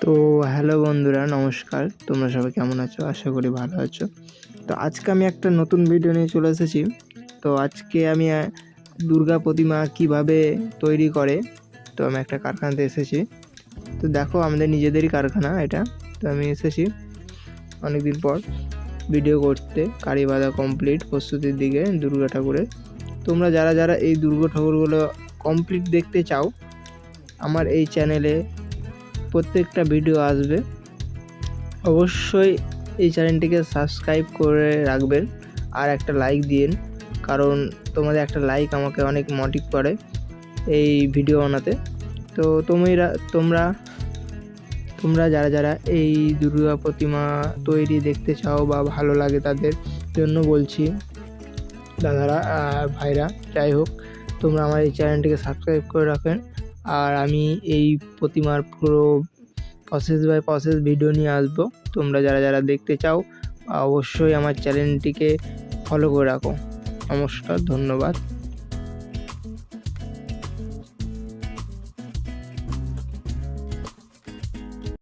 তো হ্যালো বন্ধুরা, নমস্কার। তোমরা সবাই কেমন আছো? আশা করি ভালো আছো। তো আজকে আমি একটা নতুন ভিডিও নিয়ে চলে এসেছি। তো আজকে আমি দুর্গা প্রতিমা কিভাবে তৈরি করে, তো আমি একটা কারখানাতে এসেছি। তো দেখো, আমাদের নিজেদেরই কারখানা এটা। তো আমি এসেছি অনেকদিন পর ভিডিও করতে। কারি বাঁধা কমপ্লিট, প্রস্তুতির দিকে দুর্গা ঠাকুরের। তোমরা যারা যারা এই দুর্গা ঠাকুরগুলো কমপ্লিট দেখতে চাও, আমার এই চ্যানেলে প্রত্যেকটা ভিডিও আসবে। অবশ্যই এই চ্যানেলটিকে সাবস্ক্রাইব করে রাখবেন আর একটা লাইক দিন, কারণ তোমাদের একটা লাইক আমাকে অনেক মোটিভ করে এই ভিডিও বানাতে। তো তোমরা যারা যারা এই দুর্গা প্রতিমা তৈরি দেখতে চাও বা ভালো লাগে তাদের জন্য বলছি, দাদারা ভাইরা যাই হোক, তোমরা আমার এই চ্যানেলটিকে সাবস্ক্রাইব করে রাখেন। আর আমি এই প্রতিমার পুরো প্রসেস বাই প্রসেস ভিডিও নিয়ে আসবো। তোমরা যারা যারা দেখতে চাও অবশ্যই আমার চ্যানেলটিকে ফলো করে রাখো। নমস্কার, ধন্যবাদ।